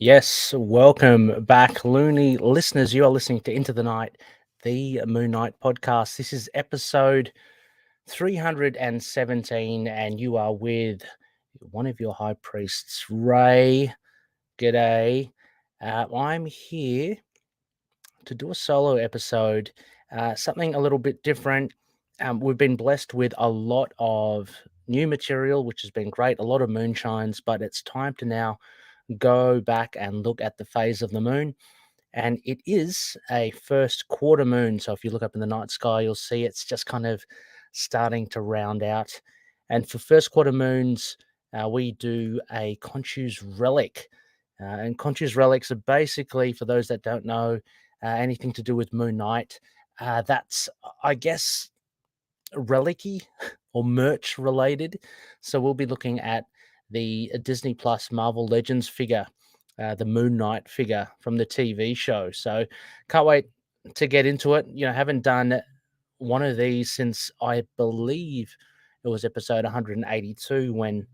Yes, welcome back, Looney listeners. You are listening to Into the Night, the Moon Knight podcast. This is episode 317, and you are with one of your high priests, Ray. G'day. I'm here to do a solo episode, something a little bit different. We've been blessed with a lot of new material, which has been great, a lot of moonshines, but it's time to now go back and look at the phase of the moon. And it is a first quarter moon. So if you look up in the night sky, you'll see it's just kind of starting to round out. And for first quarter moons, we do a Khonshu'S relic. And Khonshu'S relics are basically, for those that don't know, anything to do with Moon Knight. That's, I guess, relic-y or merch related. So we'll be looking at the Disney Plus Marvel Legends figure, the Moon Knight figure from the TV show. So can't wait to get into it. Haven't done one of these since I believe it was episode 182 when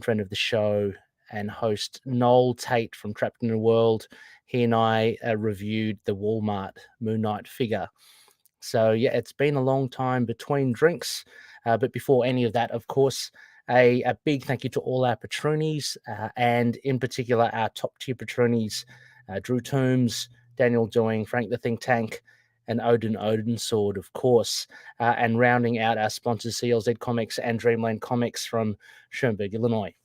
friend of the show and host Noel Tate from Trapped in a World, he and I reviewed the Walmart Moon Knight figure. So, yeah, it's been a long time between drinks. But before any of that, of course, a big thank you to all our patronies, and in particular, our top tier patronies, Drew Toombs, Daniel Doing, Frank the Think Tank, and Odin Sword, of course. And rounding out our sponsors, CLZ Comics and Dreamland Comics from Schoenberg, Illinois.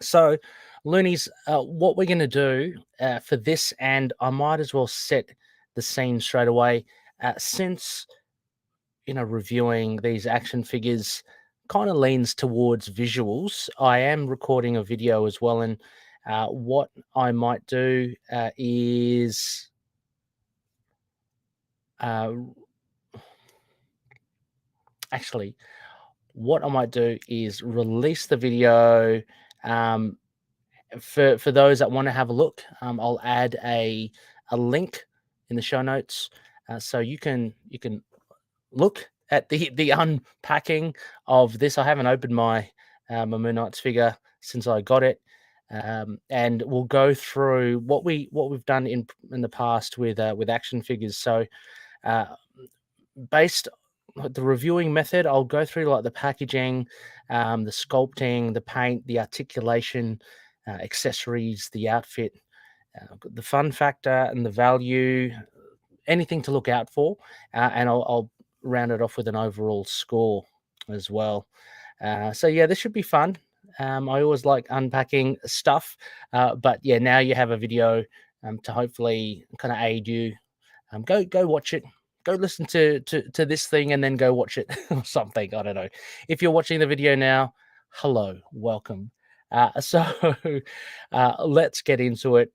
So, Loonies, what we're going to do for this, and I might as well set the scene straight away. Since reviewing these action figures kind of leans towards visuals, I am recording a video as well, and what I might do is actually what I might do is release the video. For those that want to have a look, I'll add a link in the show notes, so you can look at the unpacking of this. I haven't opened my Moon Knight's figure since I got it, and we'll go through what we've done in the past with action figures. So, based the reviewing method, I'll go through like the packaging, the sculpting, the paint, the articulation, accessories, the outfit, the fun factor, and the value. Anything to look out for, and I'll round it off with an overall score as well. So yeah, this should be fun. I always like unpacking stuff, but yeah, now you have a video to hopefully kind of aid you. Go watch it. Go listen to this thing and then go watch it or something. I don't know. If you're watching the video now, hello, welcome. So let's get into it.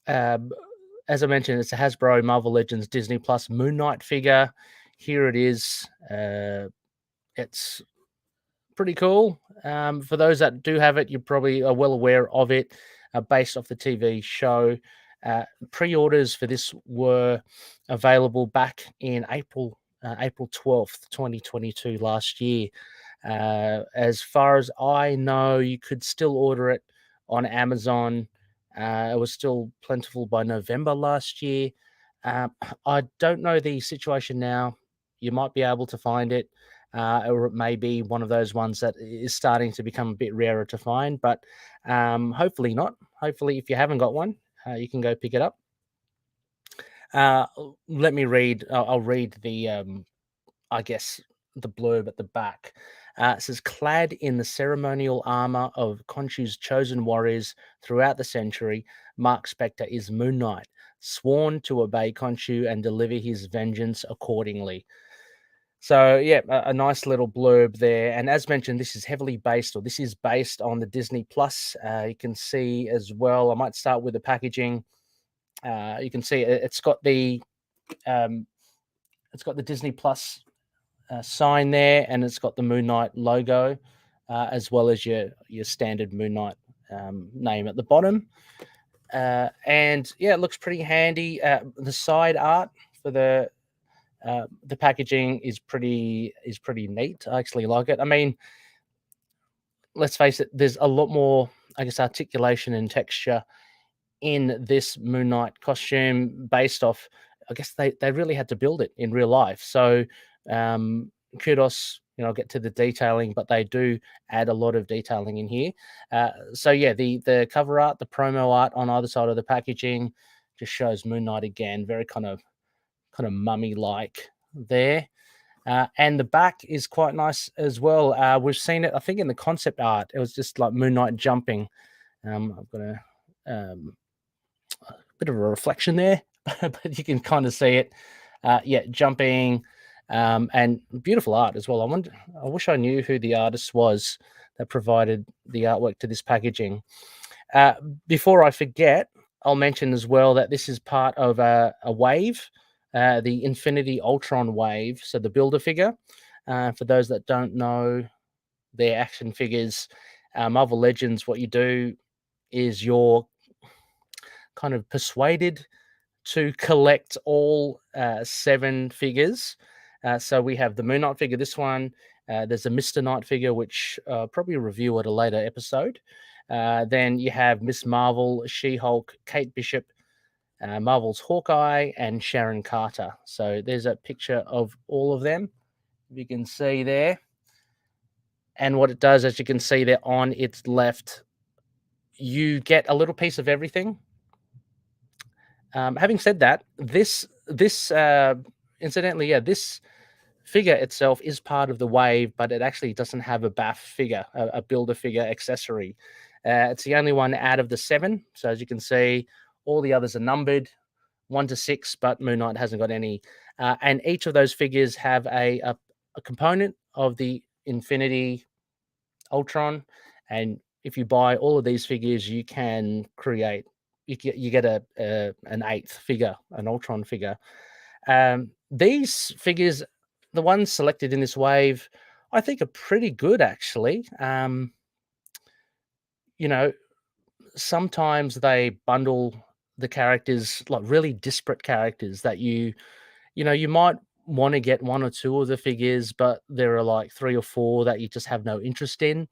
As I mentioned, it's a Hasbro Marvel Legends Disney Plus Moon Knight figure. Here it is. It's pretty cool. For those that do have it, you probably are well aware of it, based off the TV show. Pre-orders for this were available back in April 12th, 2022, last year. As far as I know, you could still order it on Amazon. It was still plentiful by November last year. I don't know the situation now. You might be able to find it, or it may be one of those ones that is starting to become a bit rarer to find, but hopefully not. Hopefully, if you haven't got one, you can go pick it up. Let me read. I'll read the, I guess, the blurb at the back. It says, clad in the ceremonial armor of Khonshu's chosen warriors throughout the century, Mark Spector is Moon Knight, sworn to obey Khonshu and deliver his vengeance accordingly. So, yeah, a nice little blurb there. And as mentioned, this is based on the Disney Plus. You can see as well, I might start with the packaging. You can see it's got the Disney Plus sign there, and it's got the Moon Knight logo, as well as your standard Moon Knight name at the bottom. And yeah, it looks pretty handy. The side art for the packaging is pretty neat. I actually like it. I mean, let's face it, there's a lot more I guess, articulation and texture in this Moon Knight costume based off. I guess they really had to build it in real life. So kudos, I'll get to the detailing, but they do add a lot of detailing in here. So yeah, the cover art, the promo art on either side of the packaging just shows Moon Knight again, very kind of mummy like there. And the back is quite nice as well. We've seen it, I think, in the concept art. It was just like Moon Knight jumping. I've got a bit of a reflection there, but you can kind of see it. Yeah, jumping, and beautiful art as well. I wish I knew who the artist was that provided the artwork to this packaging. Uh, Before I forget, I'll mention as well that this is part of a wave, the Infinity Ultron wave. So the Builder figure. For those that don't know their action figures, Marvel Legends, what you do is you're kind of persuaded to collect all 7 figures. So we have the Moon Knight figure, this one. There's a Mr. Knight figure, which probably review at a later episode. Then you have Miss Marvel, She-Hulk, Kate Bishop, Marvel's Hawkeye, and Sharon Carter. So there's a picture of all of them, you can see there. And what it does, as you can see there on its left, you get a little piece of everything. Having said that, this incidentally, yeah, this figure itself is part of the wave, but it actually doesn't have a BAF figure, a builder figure accessory. It's the only one out of the 7. So as you can see, all the others are numbered 1 to 6, but Moon Knight hasn't got any. And each of those figures have a component of the Infinity Ultron, and if you buy all of these figures, you can create. You get an 8th figure, an Ultron figure. These figures, the ones selected in this wave, I think are pretty good actually. Sometimes they bundle the characters, like really disparate characters that you might want to get 1 or 2 of the figures, but there are like 3 or 4 that you just have no interest in.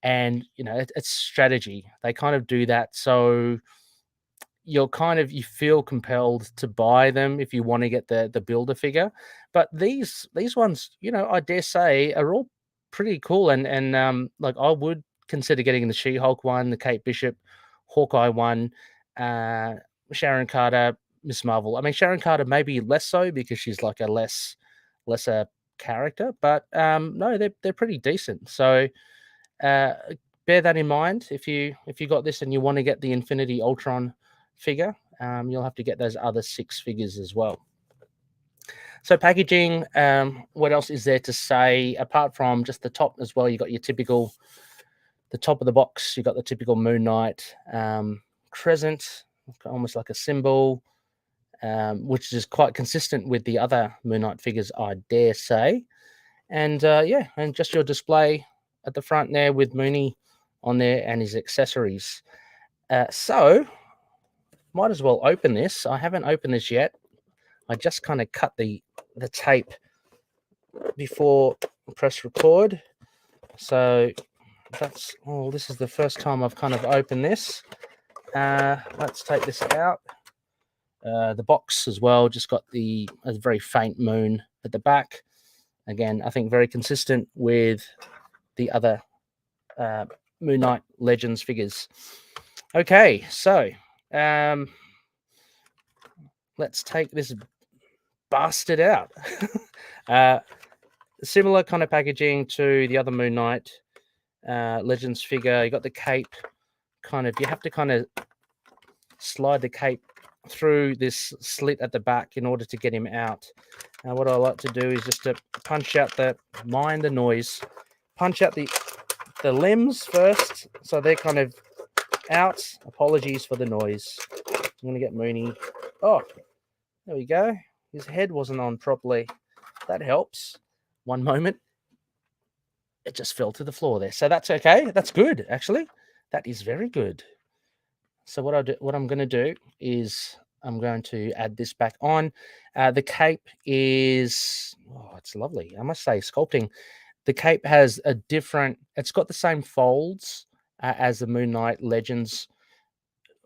And it's strategy. They kind of do that, so you feel compelled to buy them if you want to get the builder figure. But these ones, I dare say, are all pretty cool. And like, I would consider getting the She-Hulk one, the Kate Bishop, Hawkeye one, Sharon Carter, Miss Marvel. I mean, Sharon Carter maybe less so because she's like a lesser character, but no, they're pretty decent. So bear that in mind. If you got this and you want to get the Infinity Ultron figure, you'll have to get those other 6 figures as well. So packaging, what else is there to say apart from just the top as well? You got your typical, the top of the box. You got the typical Moon Knight crescent, almost like a symbol, which is quite consistent with the other Moon Knight figures, I dare say. And yeah, and just your display at the front there with Mooney on there and his accessories. So might as well open this. I haven't opened this yet. I just kind of cut the tape before press record. So that's this is the first time I've kind of opened this. Let's take this out. The box as well, just got a very faint moon at the back. Again, I think very consistent with the other Moon Knight Legends figures. Okay, so let's take this bastard out. Similar kind of packaging to the other Moon Knight Legends figure. You got the cape. You have to kind of slide the cape through this slit at the back in order to get him out. Now, what I like to do is just to punch out the noise. Punch out the limbs first, so they're kind of out. Apologies for the noise. I'm going to get Mooney. Oh, there we go. His head wasn't on properly. That helps. One moment. It just fell to the floor there. So that's okay. That's good, actually. That is very good. So what I'm going to do is I'm going to add this back on. The cape is, it's lovely. I must say, sculpting. The cape has it's got the same folds as the Moon Knight Legends.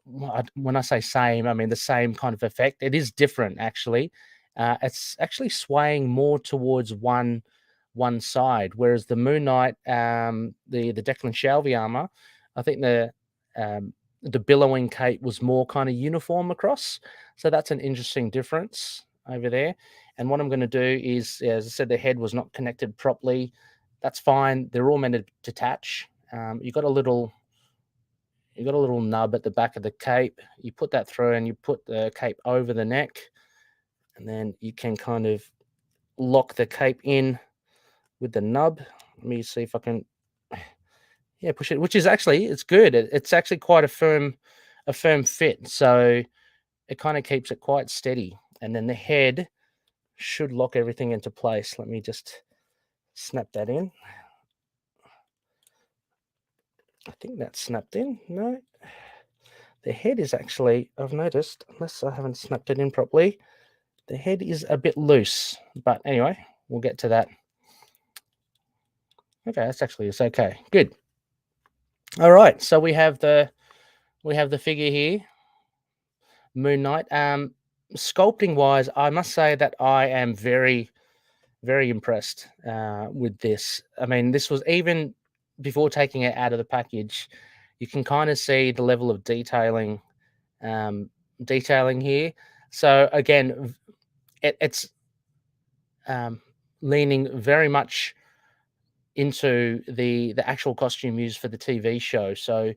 When I say same, I mean the same kind of effect. It is different, actually. It's actually swaying more towards one side, whereas the Moon Knight, the Declan Shalvey armor, I think the billowing cape was more kind of uniform across. So that's an interesting difference over there. And what I'm going to do is, as I said, the head was not connected properly. That's fine. They're all meant to detach. You got a little nub at the back of the cape. You put that through and you put the cape over the neck, and then you can kind of lock the cape in with the nub. Let me see if I can, yeah, push it, which is actually, it's good. It's actually quite a firm fit. So it kind of keeps it quite steady. And then the head should lock everything into place. Let me just snap that in. I think that's snapped in. No, the head is actually, I've noticed, unless I haven't snapped it in properly, the head is a bit loose. But anyway, we'll get to that. Okay, it's okay. Good. All right, so we have the figure here, Moon Knight. Sculpting wise, I must say that I am very, very impressed with this. I mean, this was even before taking it out of the package. You can kind of see the level of um, detailing here. So again, it's leaning very much into the actual costume used for the TV show. So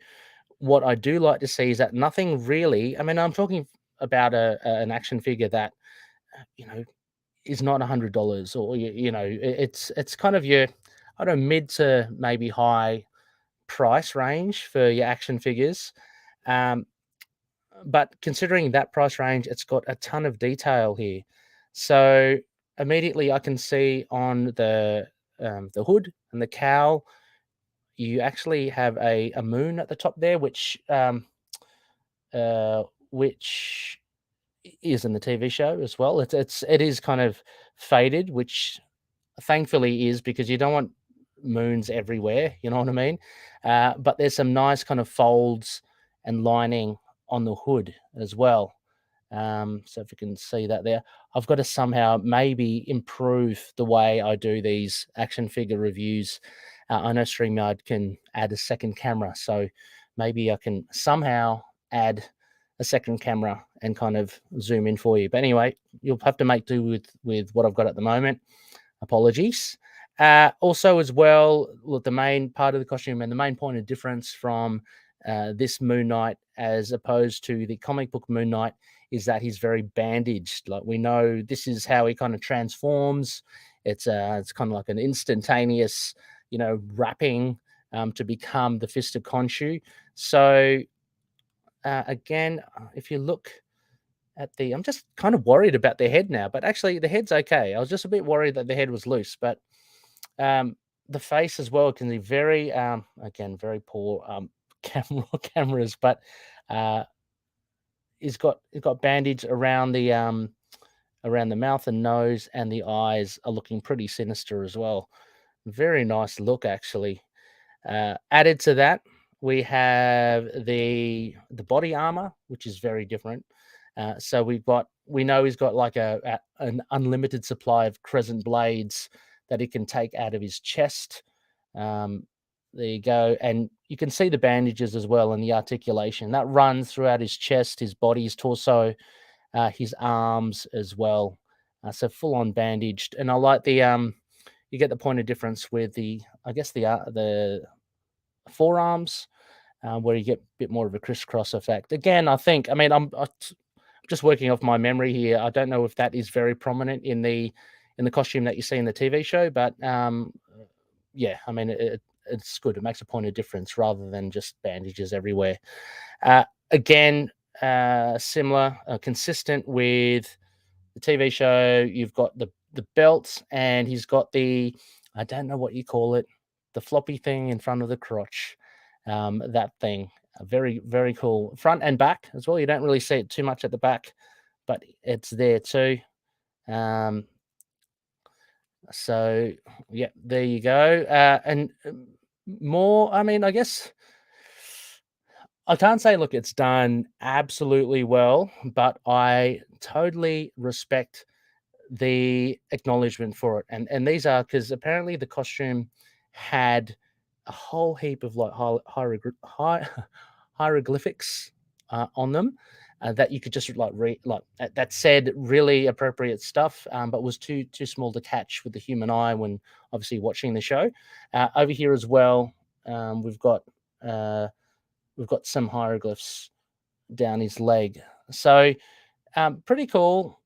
what I do like to see is that nothing really. I mean, I'm talking about an action figure that you know is not $100, or it's kind of your, I don't know, mid to maybe high price range for your action figures. Um, but considering that price range, it's got a ton of detail here. So immediately I can see on the hood and the cowl, you actually have a moon at the top there, uh, which is in the TV show as well. It is kind of faded, which thankfully is, because you don't want moons everywhere. You know what I mean? But there's some nice kind of folds and lining on the hood as well. So if you can see that there, I've got to somehow maybe improve the way I do these action figure reviews. I know StreamYard can add a second camera, so maybe I can somehow add a second camera and kind of zoom in for you. But anyway, you'll have to make do with what I've got at the moment. Apologies. Also, as well, look, the main part of the costume and the main point of difference from this Moon Knight as opposed to the comic book Moon Knight is that he's very bandaged. Like, we know this is how he kind of transforms. It's kind of like an instantaneous, wrapping to become the Fist of Khonshu. So again, if you look at I'm just kind of worried about the head now, but actually the head's okay. I was just a bit worried that the head was loose, but um, the face as well can be very, again, very poor cameras, but uh, he's got bandage around the mouth and nose, and the eyes are looking pretty sinister as well. Very nice look, actually. Added to that, we have the body armor, which is very different. So we know he's got like an unlimited supply of crescent blades that he can take out of his chest. Um, there you go, and you can see the bandages as well, and the articulation that runs throughout his chest, his body, his torso, his arms as well. So full on bandaged, and I like you get the point of difference with I guess the forearms, where you get a bit more of a crisscross effect. Again, I mean, I'm just working off my memory here. I don't know if that is very prominent in the costume that you see in the TV show, but yeah, I mean, it's good. It makes a point of difference rather than just bandages everywhere. Again, similar, consistent with the TV show. You've got the belt, and he's got I don't know what you call it, the floppy thing in front of the crotch. That thing, very, very cool, front and back as well. You don't really see it too much at the back, but it's there too. Um, so yeah, there you go. And more. I mean, I guess I can't say, look, it's done absolutely well, but I totally respect the acknowledgement for it. And these are because apparently the costume had a whole heap of like hieroglyphics on them that you could just like read, like that said really appropriate stuff, but was too small to catch with the human eye when obviously watching the show. Over here as well, we've got uh, some hieroglyphs down his leg. So pretty cool.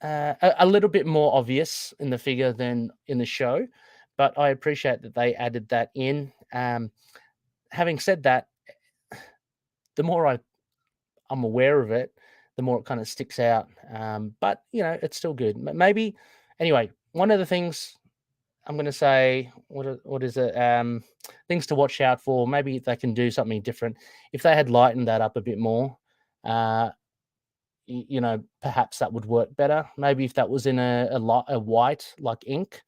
A little bit more obvious in the figure than in the show, but I appreciate that they added that in. Having said that, the more I'm aware of it, the more it kind of sticks out. But it's still good. Maybe anyway. One of the things I'm going to say, what is it? Things to watch out for. Maybe if they can do something different. If they had lightened that up a bit more, uh, perhaps that would work better. Maybe if that was in a white like ink,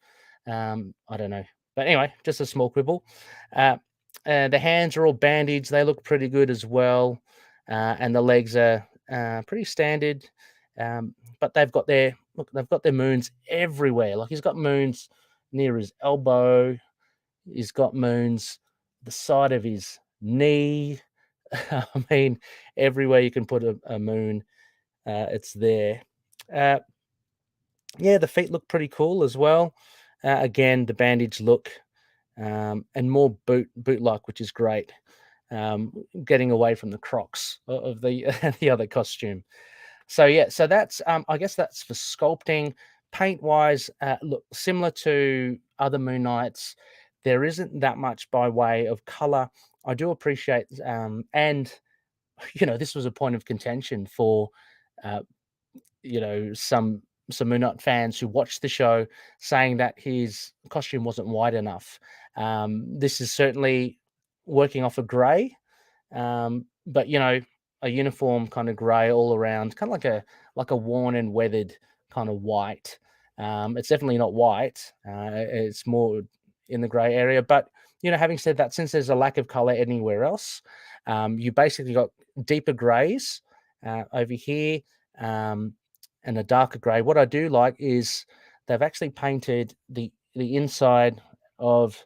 I don't know. But anyway, just a small quibble. Uh, the hands are all bandaged. They look pretty good as well, and the legs are pretty standard. But they've got their moons everywhere. Like he's got moons near his elbow. He's got moons the side of his knee. I mean, everywhere you can put a moon, it's there. Uh, yeah, the feet look pretty cool as well. Again, the bandage look and more boot-like, which is great. Getting away from the Crocs of the the other costume. So yeah, so that's I guess that's for sculpting. Paint wise, look similar to other Moon Knights. There isn't that much by way of color. I do appreciate, and this was a point of contention for uh, some Moon Knight fans who watched the show saying that his costume wasn't wide enough. This is certainly working off a grey, but a uniform kind of grey all around, kind of like a worn and weathered kind of white. It's definitely not white. It's more in the grey area. But having said that, since there's a lack of color anywhere else, you basically got deeper greys over here. And a darker grey. What I do like is they've actually painted the inside of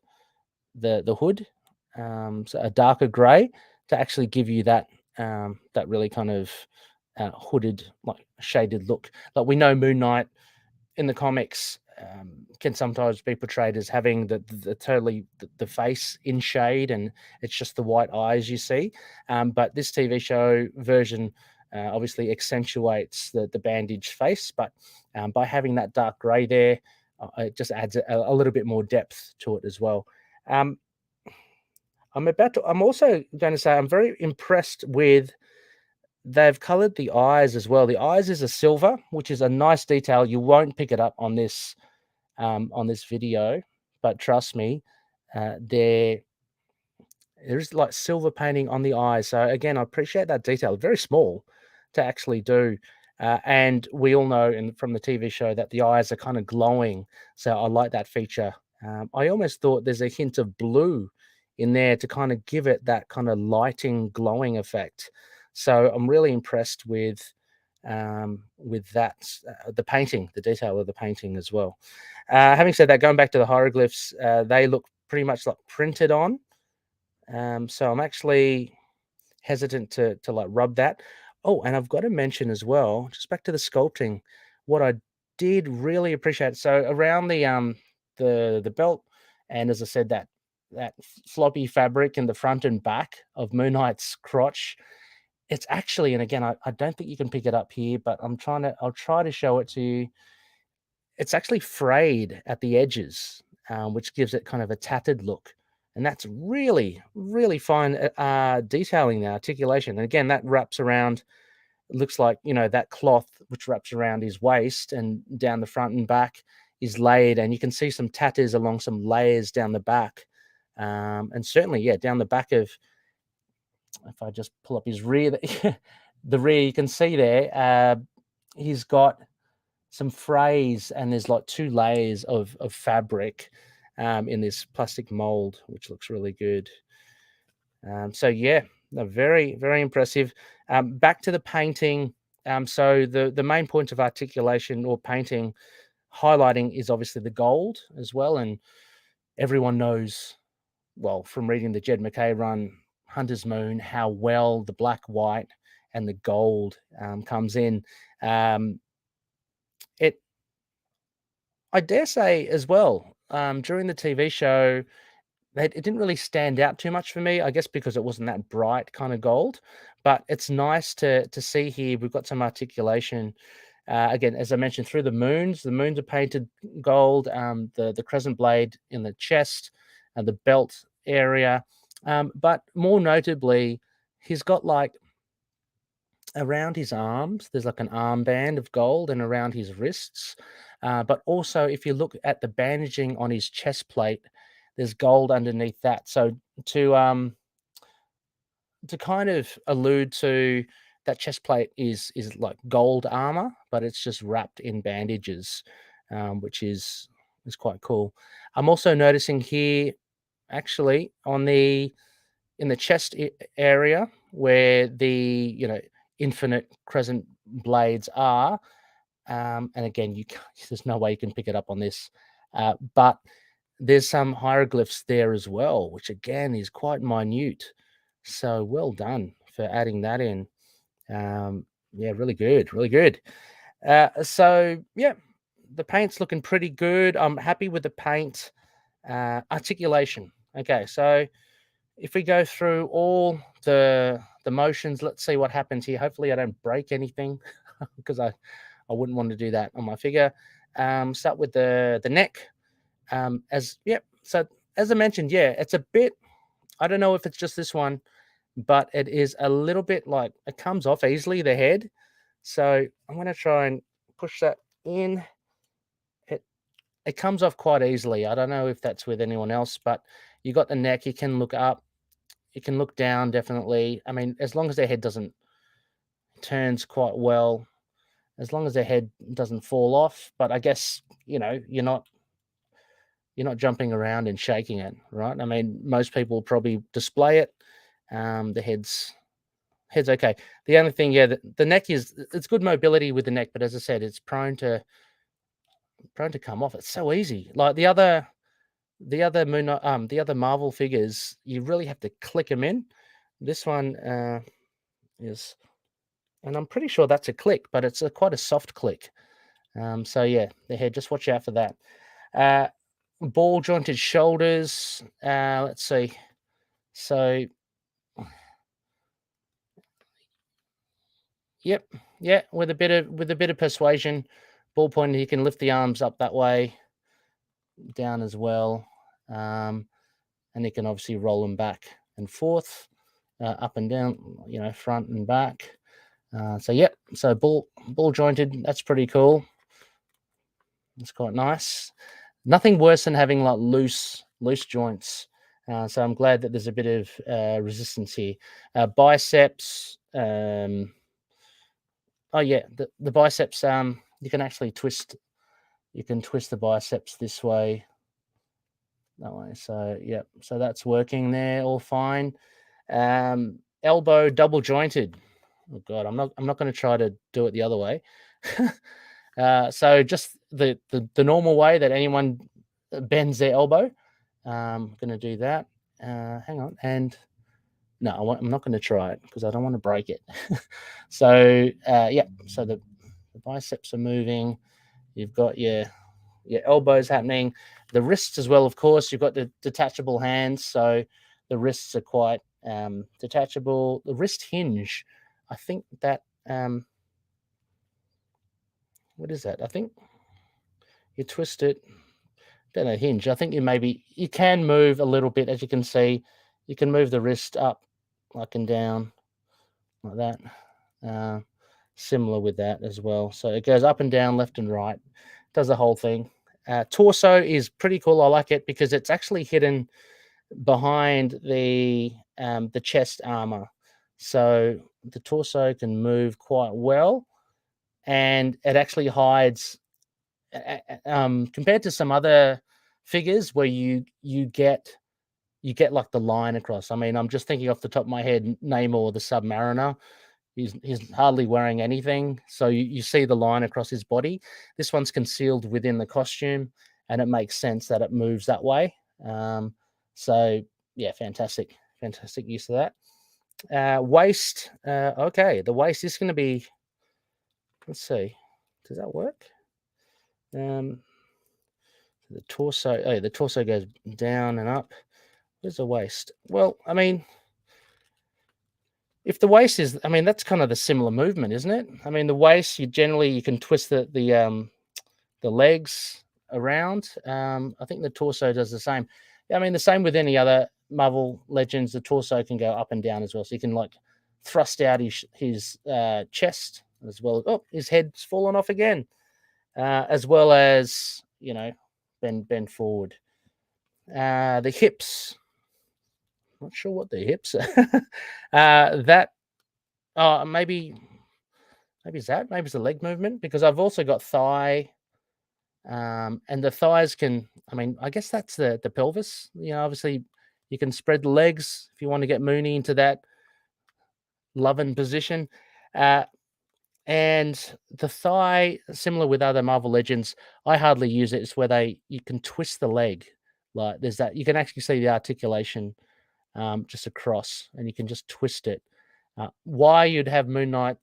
the hood, so a darker grey to actually give you that really kind of hooded, like shaded look. Like we know Moon Knight in the comics can sometimes be portrayed as having the totally the face in shade, and it's just the white eyes you see. But this TV show version obviously accentuates the bandaged face, but by having that dark grey there, it just adds a little bit more depth to it as well. Um, I'm also going to say I'm very impressed with. They've coloured the eyes as well. The eyes is a silver, which is a nice detail. You won't pick it up on this video, but trust me, there there's like silver painting on the eyes. So again, I appreciate that detail. Very small to actually do. And we all know from the TV show that the eyes are kind of glowing. So I like that feature. I almost thought there's a hint of blue in there to kind of give it that kind of lighting, glowing effect. So I'm really impressed with that, the painting, the detail of the painting as well. Having said that, going back to the hieroglyphs, they look pretty much like printed on. So I'm actually hesitant to like rub that. Oh, and I've got to mention as well, just back to the sculpting, what I did really appreciate. So around the belt, and as I said, that floppy fabric in the front and back of Moon Knight's crotch, it's actually, and again, I don't think you can pick it up here, but I'll try to show it to you. It's actually frayed at the edges, which gives it kind of a tattered look. And that's really, really fine detailing the articulation. And again, that wraps around, looks like, that cloth which wraps around his waist and down the front and back is laid. And you can see some tatters along some layers down the back. And certainly, yeah, down the back of, if I just pull up his rear, the rear, you can see there, he's got some frays, and there's like two layers of fabric in this plastic mold, which looks really good. So yeah, No, very, very impressive. Back to the painting. So the main point of articulation or painting highlighting is obviously the gold as well, and everyone knows, well, from reading the Jed McKay run, Hunter's Moon, how well the black, white, and the gold comes in. It, I dare say, as well, during the TV show, it didn't really stand out too much for me, I guess because it wasn't that bright kind of gold. But it's nice to see here. We've got some articulation. Again, as I mentioned, through the moons are painted gold. The crescent blade in the chest and the belt area. But more notably, he's got like around his arms, there's like an armband of gold, and around his wrists. But also, if you look at the bandaging on his chest plate, there's gold underneath that. So to um to kind of allude to that chest plate is like gold armor, but it's just wrapped in bandages, which is quite cool. I'm also noticing here, actually, on the in the chest area where the infinite crescent blades are. And again, there's no way you can pick it up on this, but there's some hieroglyphs there as well, which again is quite minute. So well done for adding that in. Yeah, really good, really good. So yeah, the paint's looking pretty good. I'm happy with the paint. Articulation. Okay, so if we go through all the motions, let's see what happens here. Hopefully, I don't break anything because I wouldn't want to do that on my figure. Start with the neck. So as I mentioned, yeah, it's a bit. I don't know if it's just this one, but it is a little bit like it comes off easily, the head. So I'm going to try and push that in. It comes off quite easily. I don't know if that's with anyone else, but you got the neck. You can look up. You can look down. Definitely. I mean, as long as their head doesn't turns quite well, as long as their head doesn't fall off. But I guess you're not jumping around and shaking it, right? I mean, most people probably display it. The head's okay. The only thing, yeah, the neck it's good mobility with the neck, but as I said, it's prone to come off. It's so easy. Like the other Marvel figures, you really have to click them in. This one is, and I'm pretty sure that's a click, but it's quite a soft click. So yeah, the head. Just watch out for that. Uh, Ball jointed shoulders. Let's see. So yep, yeah, with a bit of persuasion, ball pointing, you can lift the arms up that way, down as well, and you can obviously roll them back and forth, up and down, front and back. So yep, so ball jointed. That's pretty cool. It's quite nice. Nothing worse than having like loose joints. So I'm glad that there's a bit of resistance here. Biceps. Oh yeah, the biceps. You can actually twist. You can twist the biceps this way, that way. So yeah, so that's working there, all fine. Elbow double jointed. Oh god, I'm not going to try to do it the other way. So just the normal way that anyone bends their elbow. I'm going to do that. Hang on, and no, I'm not going to try it because I don't want to break it. So yeah, so the biceps are moving. You've got your elbows happening, the wrists as well. Of course, you've got the detachable hands, so the wrists are quite detachable. The wrist hinge, I think that what is that? I think you twist it. Don't know, hinge. I think you can move a little bit, as you can see. You can move the wrist up, like and down, like that. Similar with that as well. So it goes up and down, left and right, does the whole thing. Torso is pretty cool. I like it because it's actually hidden behind the chest armor, so the torso can move quite well, and it actually hides. Compared to some other figures where you get you get like the line across. I mean, I'm just thinking off the top of my head, Namor the Submariner. He's hardly wearing anything, so you see the line across his body. This one's concealed within the costume, and it makes sense that it moves that way. So yeah, fantastic use of that. Waist, okay, the waist is going to be. Let's see, does that work? The torso. Oh, the torso goes down and up. Where's the waist? Well, I mean, if the waist is, I mean, that's kind of the similar movement, isn't it? I mean, the waist, you can twist the legs around. I think the torso does the same. I mean, the same with any other Marvel Legends. The torso can go up and down as well, so you can like thrust out his chest as well. Oh, his head's fallen off again, as well as bend forward. The hips. Not sure what the hips are. That maybe it's that. Maybe it's a leg movement, because I've also got thigh. And the thighs can, I mean, I guess that's the pelvis. Obviously you can spread the legs if you want to get Mooney into that loving position. And the thigh, similar with other Marvel Legends, I hardly use it. It's where you can twist the leg. Like there's that, you can actually see the articulation just across, and you can just twist it. Why you'd have Moon Knight,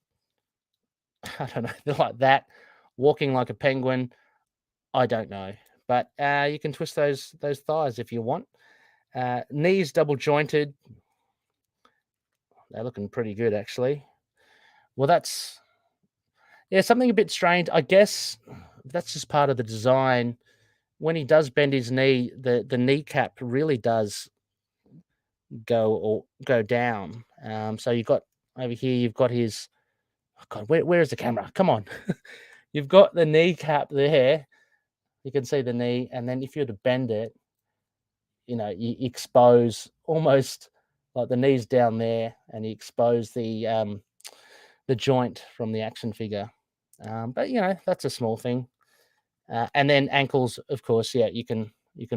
I don't know, like that, walking like a penguin, I don't know, but you can twist those thighs if you want. Knees double jointed. They're looking pretty good, actually. Well, that's something a bit strange. I guess that's just part of the design. When he does bend his knee, the kneecap really does go down. So you've got over here, you've got his. Oh God, where is the camera? Come on, you've got the kneecap there. You can see the knee, and then if you were to bend it, you expose almost like the knees down there, and you expose the joint from the action figure. But that's a small thing. And then ankles, of course, yeah, you can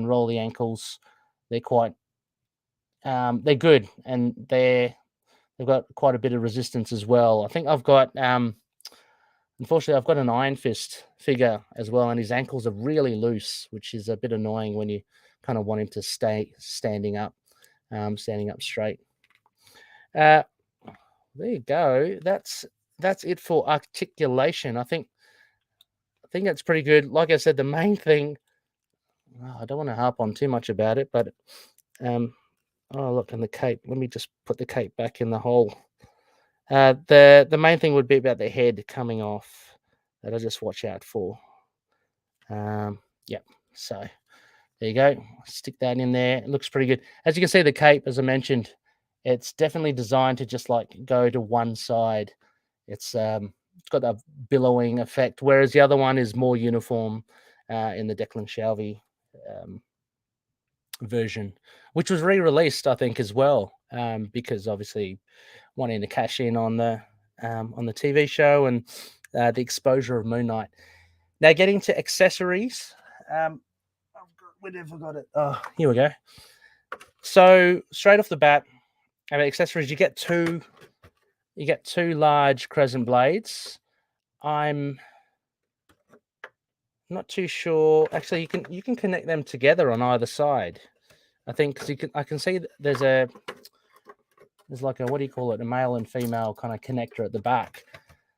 roll the ankles. They're quite they're good, and they've got quite a bit of resistance as well. I think I've got unfortunately I've got an Iron Fist figure as well, and his ankles are really loose, which is a bit annoying when you kind of want him to stay standing up straight. There you go. That's it for articulation. I think that's pretty good. Like I said, the main thing, I don't want to harp on too much about it, but oh look, and the cape. Let me just put the cape back in the hole. The main thing would be about the head coming off, that I just watch out for. Yep. So there you go. Stick that in there. It looks pretty good. As you can see, the cape, as I mentioned, it's definitely designed to just like go to one side. It's got that billowing effect, whereas the other one is more uniform in the Declan Shalvey version, which was re-released, I think, as well, because obviously wanting to cash in on the TV show and the exposure of Moon Knight. Now, getting to accessories. Where have I got it? Oh, here we go. So straight off the bat, accessories, you get two large crescent blades. I'm not too sure. Actually, you can connect them together on either side. I think because I can see there's like a, what do you call it? A male and female kind of connector at the back.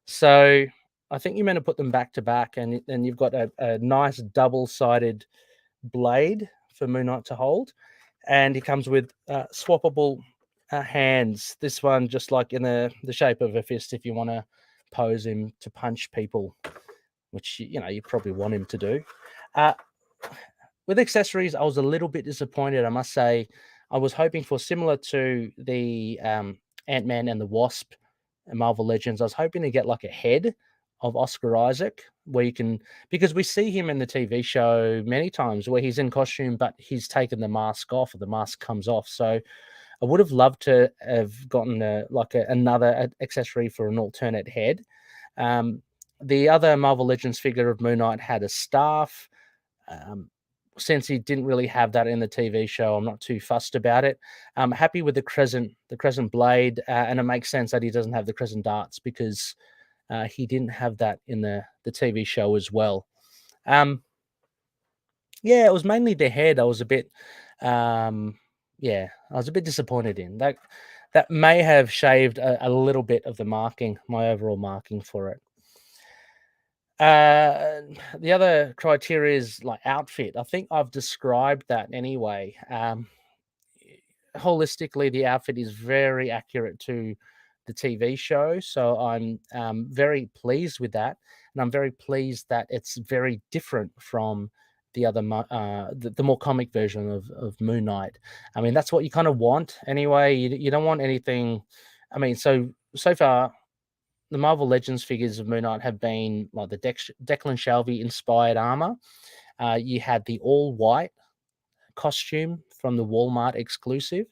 So I think you're meant to put them back to back, and then you've got a nice double-sided blade for Moon Knight to hold, and he comes with swappable hands. This one just like in the shape of a fist if you want to pose him to punch people, which you probably want him to do. With accessories, I was a little bit disappointed, I must say. I was hoping for, similar to the Ant-Man and the Wasp and Marvel Legends, I was hoping to get like a head of Oscar Isaac, where you can, because we see him in the TV show many times where he's in costume, but he's taken the mask off, or the mask comes off. So I would have loved to have gotten another accessory for an alternate head. The other Marvel Legends figure of Moon Knight had a staff. since he didn't really have that in the TV show, I'm not too fussed about it. I'm happy with the crescent blade, and it makes sense that he doesn't have the crescent darts because he didn't have that in the TV show as well. Um, yeah, it was mainly the head. I was a bit, um, yeah, I was a bit disappointed in that. That may have shaved a little bit of the marking, my overall marking for it. The other criteria is like outfit. I think I've described that anyway. Holistically, the outfit is very accurate to the TV show, so I'm very pleased with that, and I'm very pleased that it's very different from the more comic version of Moon Knight. I mean, that's what you kind of want anyway. You don't want anything. I mean, so far the Marvel Legends figures of Moon Knight have been like the Declan Shalvey inspired armor. You had the all white costume from the Walmart exclusive,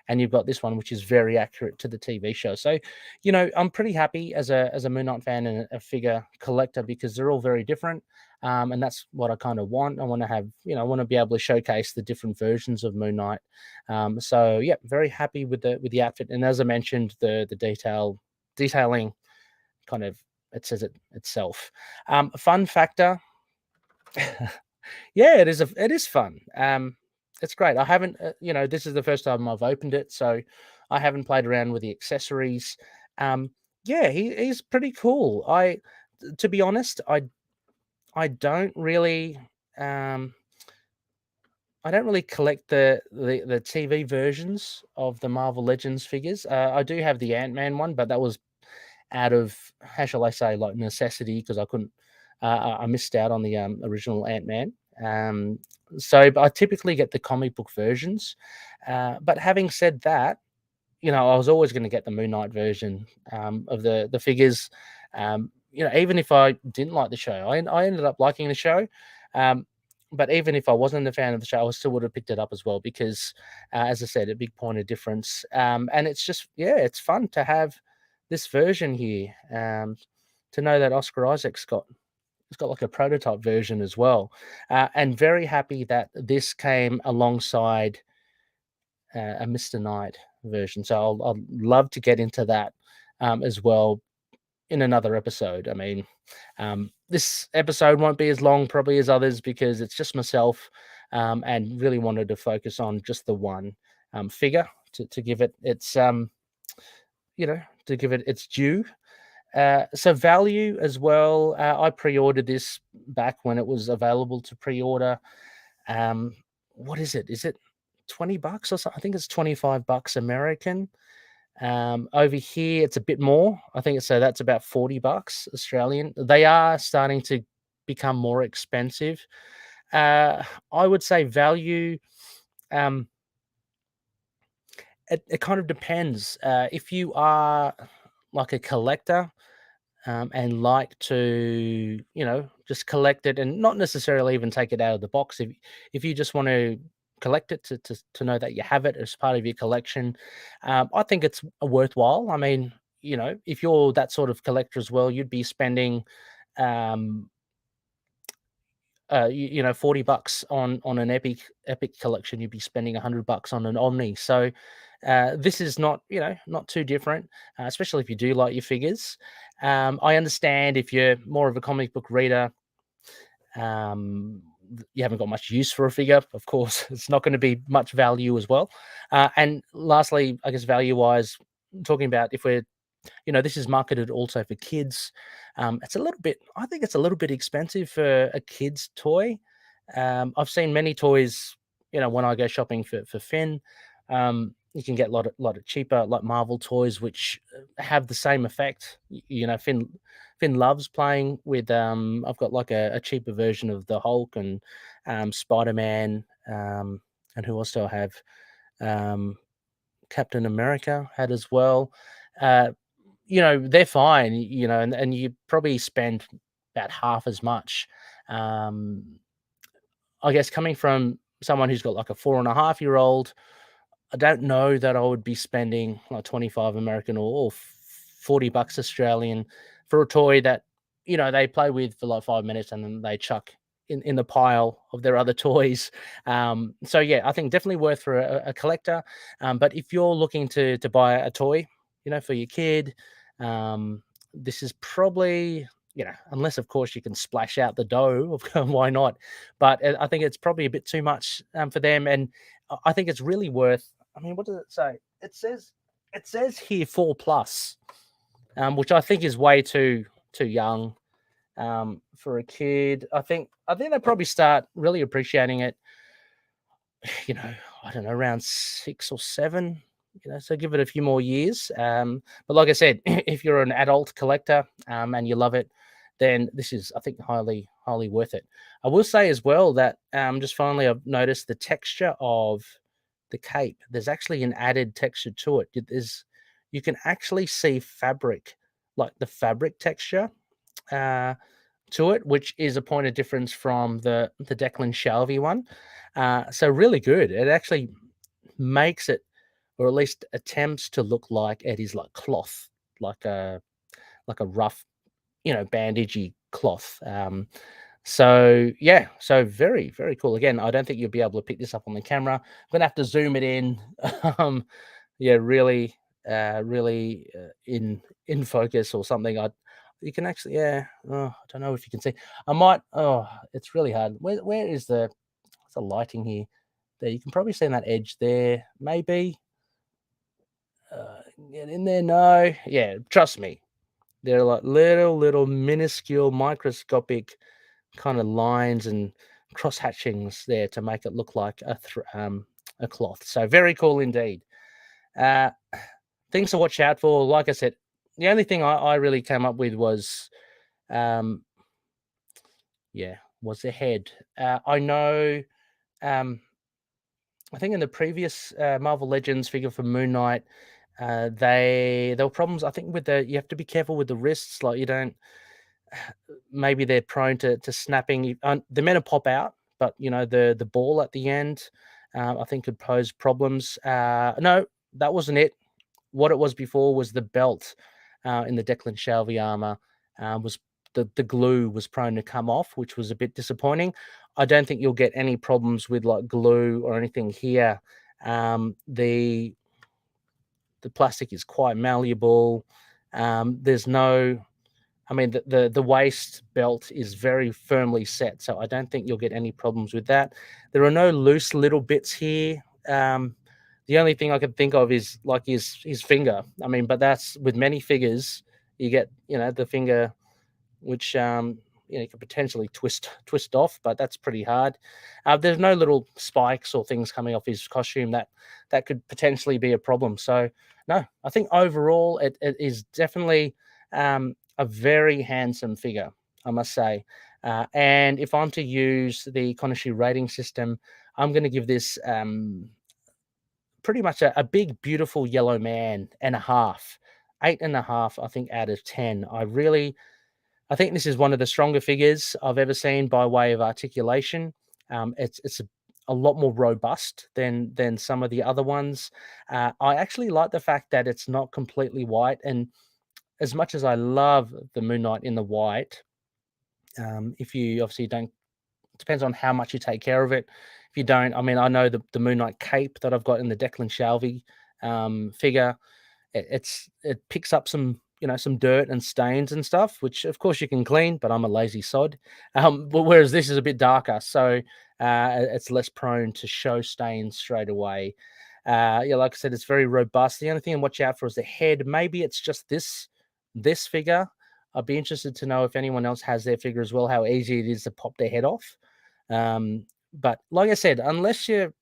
and you've got this one, which is very accurate to the TV show. So, I'm pretty happy as a Moon Knight fan and a figure collector because they're all very different, and that's what I kind of want. I want to have, I want to be able to showcase the different versions of Moon Knight. So yeah, very happy with the outfit, and as I mentioned, the detailing kind of it says it itself. Fun factor. Yeah, it is fun. It's great. I haven't, this is the first time I've opened it, so I haven't played around with the accessories. Um, yeah, he's pretty cool. To be honest, I don't really, um, I don't really collect the TV versions of the Marvel Legends figures. I do have the Ant Man one, but that was out of how shall I say, like necessity because I couldn't. I missed out on the original Ant Man. So I typically get the comic book versions. But having said that, I was always going to get the Moon Knight version of the figures. Even if I didn't like the show, I ended up liking the show. Um, but even if I wasn't a fan of the show, I still would have picked it up as well because, as I said, a big point of difference. And it's just, yeah, it's fun to have this version here. To know that Oscar Isaac's got it's got like a prototype version as well, and very happy that this came alongside a Mr. Knight version. So I'll love to get into that as well in another episode. I mean, this episode won't be as long probably as others because it's just myself, and really wanted to focus on just the one figure to give it its to give it its due. So value as well. I pre-ordered this back when it was available to pre-order. Um, what is it? Is it $20 or something? I think it's $25 American. Over here, it's a bit more. I think so. That's about $40 Australian. They are starting to become more expensive. I would say value. Um, it kind of depends. If you are like a collector, and like to, just collect it and not necessarily even take it out of the box. If you just want to collect it to know that you have it as part of your collection, I think it's worthwhile. I mean, if you're that sort of collector as well, you'd be spending, um, $40 on an epic collection. You'd be spending $100 on an Omni. So this is not, not too different, especially if you do like your figures. I understand if you're more of a comic book reader, you haven't got much use for a figure. Of course, it's not going to be much value as well. And lastly, I guess value wise, talking about if we're this is marketed also for kids. It's a little bit, I think it's a little bit expensive for a kid's toy. I've seen many toys, when I go shopping for Finn, you can get a lot of cheaper, like Marvel toys, which have the same effect. Finn loves playing with, I've got like a cheaper version of the Hulk and Spider-Man, and who else do I have? Um, Captain America had as well. Uh, they're fine, and you probably spend about half as much. Um, I guess coming from someone who's got like a 4.5-year-old, I don't know that I would be spending like 25 American or $40 Australian for a toy that, they play with for like 5 minutes and then they chuck in the pile of their other toys. So yeah, I think definitely worth for a collector. But if you're looking to buy a toy, for your kid, this is probably, unless of course you can splash out the dough, why not? But I think it's probably a bit too much for them, and I think it's really worth. I mean, what does it say? It says here 4+, which I think is way too young for a kid. I think they probably start really appreciating it, I don't know, around 6 or 7. So give it a few more years. But like I said, if you're an adult collector and you love it, then this is, I think, highly, highly worth it. I will say as well that just finally, I've noticed the texture of the cape. There's actually an added texture to it. You can actually see fabric, like the fabric texture uh, to it, which is a point of difference from the Declan Shalvey one. So really good. It actually makes it, or at least attempts to look like it is like cloth, like a rough, bandagey cloth. So yeah, so very, very cool. Again, I don't think you'll be able to pick this up on the camera. I'm gonna have to zoom it in. um, yeah, really, really in focus or something. You can actually, yeah. Oh, I don't know if you can see. I might. Oh, it's really hard. Where is the lighting here? There, you can probably see that edge there. Maybe get in there. No, yeah. Trust me, they're like little minuscule microscopic kind of lines and cross hatchings there to make it look like a cloth. So very cool indeed. Uh, things to watch out for. Like I said, the only thing I really came up with was, um, was the head. I know. Um, I think in the previous Marvel Legends figure for Moon Knight, there were problems. I think with you have to be careful with the wrists. Like you don't. Maybe they're prone to snapping. They're meant to pop out, but the ball at the end, I think could pose problems. No, that wasn't it. What it was before was the belt in the Declan Shalvey armor was the glue was prone to come off, which was a bit disappointing. I don't think you'll get any problems with like glue or anything here. The plastic is quite malleable. There's no, I mean, the waist belt is very firmly set, so I don't think you'll get any problems with that. There are no loose little bits here. The only thing I can think of is like his finger. I mean, but that's with many figures, you get the finger, which you could potentially twist off, but that's pretty hard. There's no little spikes or things coming off his costume that could potentially be a problem. So no, I think overall it is definitely a very handsome figure, I must say. And if I'm to use the KHONSHU'S rating system, I'm going to give this pretty much a big, beautiful yellow man and a half. 8.5, I think, out of 10. I think this is one of the stronger figures I've ever seen by way of articulation. It's a lot more robust than some of the other ones. I actually like the fact that it's not completely white, and as much as I love the Moon Knight in the white, if you obviously don't, depends on how much you take care of it. If you don't, I mean, I know the Moon Knight cape that I've got in the Declan Shalvey figure, it picks up some dirt and stains and stuff, which of course you can clean, but I'm a lazy sod. But whereas this is a bit darker, so it's less prone to show stains straight away. Yeah, like I said, it's very robust. The only thing to watch out for is the head. Maybe it's just this figure. I'd be interested to know if anyone else has their figure as well, how easy it is to pop their head off. But like I said, unless you're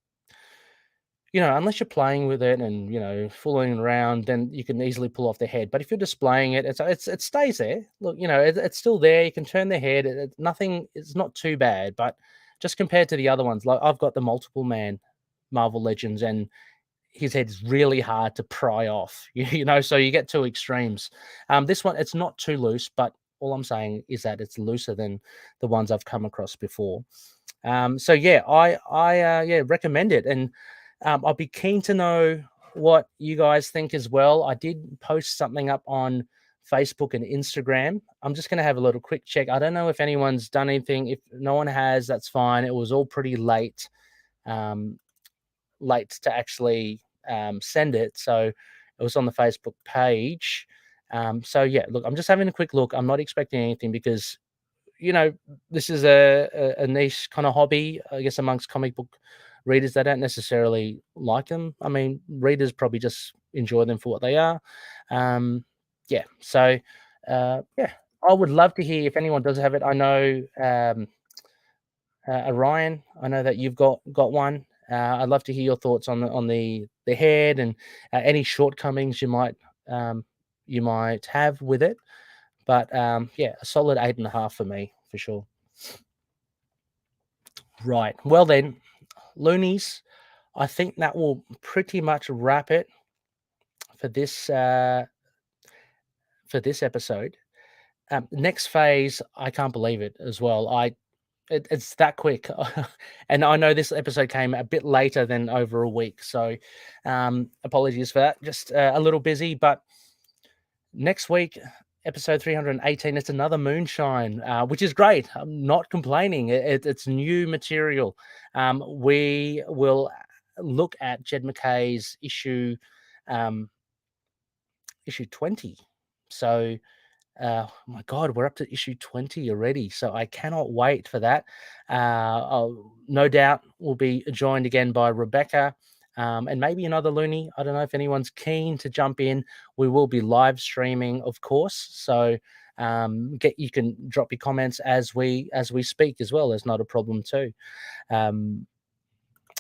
playing with it and fooling around, then you can easily pull off the head. But if you're displaying it, it stays there. Look, it's still there. You can turn the head. Nothing. It's not too bad. But just compared to the other ones, like I've got the multiple man Marvel Legends, and his head's really hard to pry off. So you get two extremes. This one, it's not too loose, but all I'm saying is that it's looser than the ones I've come across before. So yeah, I recommend it, and I'll be keen to know what you guys think as well. I did post something up on Facebook and Instagram. I'm just going to have a little quick check. I don't know if anyone's done anything. If no one has, that's fine. It was all pretty late to actually send it. So it was on the Facebook page. So yeah, look, I'm just having a quick look. I'm not expecting anything because, this is a niche kind of hobby, I guess, amongst comic book readers. They don't necessarily like them. I mean, readers probably just enjoy them for what they are. Yeah. So, yeah, I would love to hear if anyone does have it. I know, Orion, I know that you've got one. I'd love to hear your thoughts on the head and any shortcomings you might have with it. But yeah, a solid 8.5 for me for sure. Right. Well then, loonies, I think that will pretty much wrap it for this episode. Next phase, I can't believe it as well. It's that quick, and I know this episode came a bit later than over a week, so apologies for that. Just a little busy, but next week, episode 318, it's another moonshine, which is great. I'm not complaining. It's new material. We will look at Jed McKay's issue 20. So, my God, we're up to issue 20 already. So I cannot wait for that. No doubt we'll be joined again by Rebecca. And maybe another loony. I don't know if anyone's keen to jump in. We will be live streaming, of course. So you can drop your comments as we speak as well. There's not a problem too.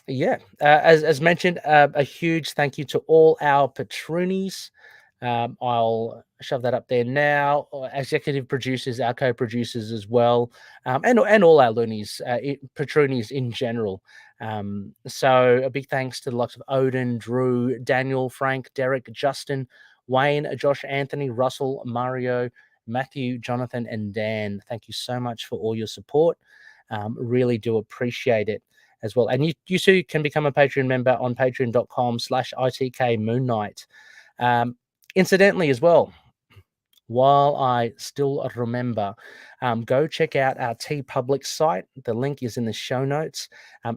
Yeah, as mentioned, a huge thank you to all our patroonies. I'll shove that up there now. Executive producers, our co-producers as well, and all our loonies, patroonies in general. So a big thanks to the likes of Odin, Drew, Daniel, Frank, Derek, Justin, Wayne, Josh, Anthony, Russell, Mario, Matthew, Jonathan, and Dan. Thank you so much for all your support. Really do appreciate it as well. And you too can become a Patreon member on patreon.com/ITK Moon Knight. Incidentally, as well, while I still remember, go check out our TeePublic site. The link is in the show notes.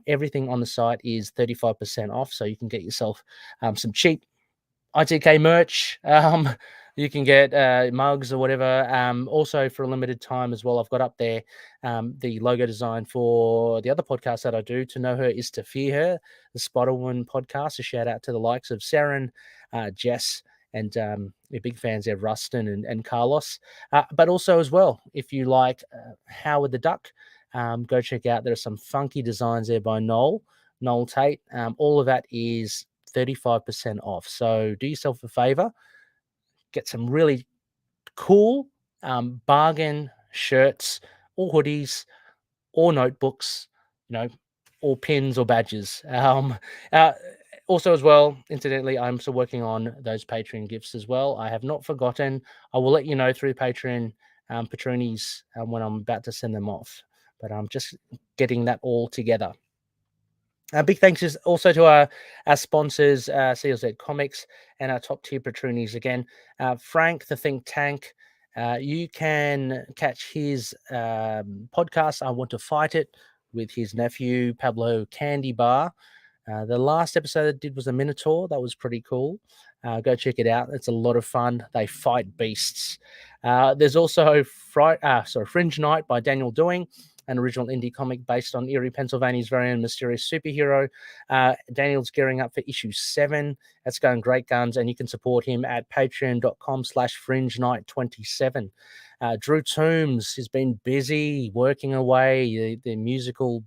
Everything on the site is 35% off, so you can get yourself some cheap ITK merch. You can get mugs or whatever. Also, for a limited time as well, I've got up there the logo design for the other podcast that I do. To Know Her is to Fear Her, the Spider-Woman podcast. A shout out to the likes of Saren, Jess, and we're big fans there, Rustin and Carlos. But also as well, if you like Howard the Duck, go check out. There are some funky designs there by Noel Tate. All of that is 35% off. So do yourself a favor, get some really cool bargain shirts or hoodies or notebooks, or pins or badges. Also, as well, incidentally, I'm still working on those Patreon gifts as well. I have not forgotten. I will let you know through Patreon patronies when I'm about to send them off. But I'm just getting that all together. Big thanks is also to our sponsors, CLZ Comics, and our top tier patronies again. Frank, the Think Tank. You can catch his podcast, I Want to Fight It, with his nephew, Pablo Candy Bar. The last episode I did was a Minotaur. That was pretty cool. Go check it out. It's a lot of fun. They fight beasts. There's also Fringe Night by Daniel Doing, an original indie comic based on Erie, Pennsylvania's very own mysterious superhero. Daniel's gearing up for issue 7. That's going great guns, and you can support him at patreon.com/Fringe Night 27. Drew Toombs has been busy working away, the musical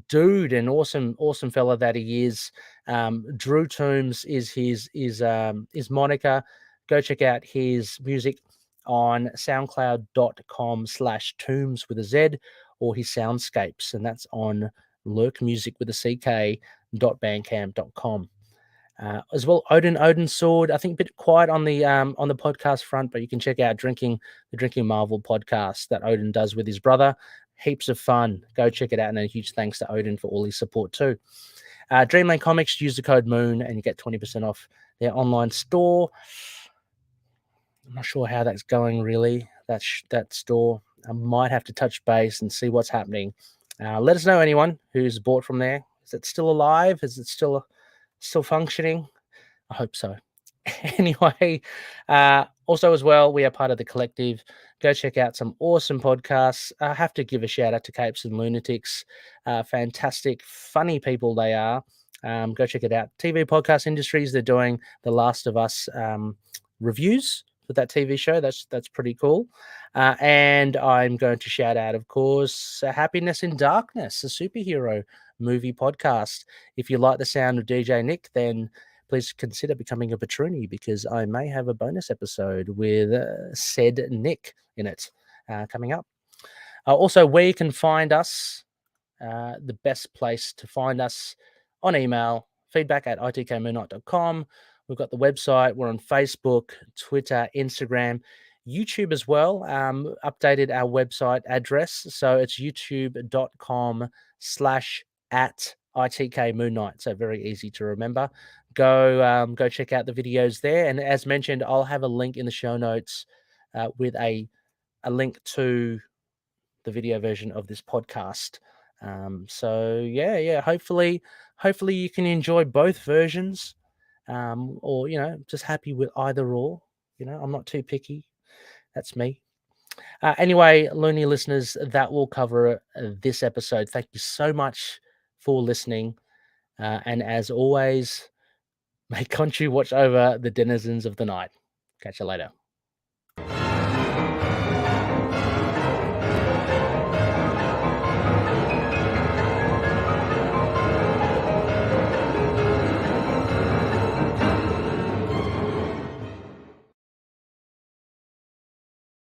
dude and awesome fella that he is. Drew Toombs is his moniker. Go check out his music on soundcloud.com/Toombs with a Z, or his soundscapes, and that's on Lurk Music with a CK.bandcamp.com. As well, Odin Sword. I think a bit quiet on the podcast front, but you can check out the Drinking Marvel podcast that Odin does with his brother. Heaps of fun. Go check it out, and a huge thanks to Odin for all his support too. Dreamland Comics, use the code MOON and you get 20% off their online store. I'm not sure how that's going really. That store. I might have to touch base and see what's happening. Let us know, anyone who's bought from there. Is it still alive? Is it still functioning? I hope so. Anyway, also as well, we are part of the collective. Go check out some awesome podcasts. I have to give a shout out to Capes and Lunatics. Fantastic, funny people they are. Go check it out. TV podcast industries. They're doing The Last of Us reviews for that TV show. That's pretty cool. And I'm going to shout out, of course, Happiness in Darkness, a superhero movie podcast. If you like the sound of DJ Nick, then please consider becoming a patroni, because I may have a bonus episode with said Nick in it coming up. Also, where you can find us, the best place to find us on email, feedback@itkmoonnight.com. We've got the website. We're on Facebook, Twitter, Instagram, YouTube as well. Updated our website address. So it's youtube.com/@ITK Moon Knight. So very easy to remember. Go check out the videos there. And as mentioned, I'll have a link in the show notes with a link to the video version of this podcast. So yeah. Hopefully you can enjoy both versions, or just happy with either or. I'm not too picky. That's me. Anyway, Looney listeners, that will cover this episode. Thank you so much for listening. And as always, may Khonshu watch over the denizens of the night. Catch you later.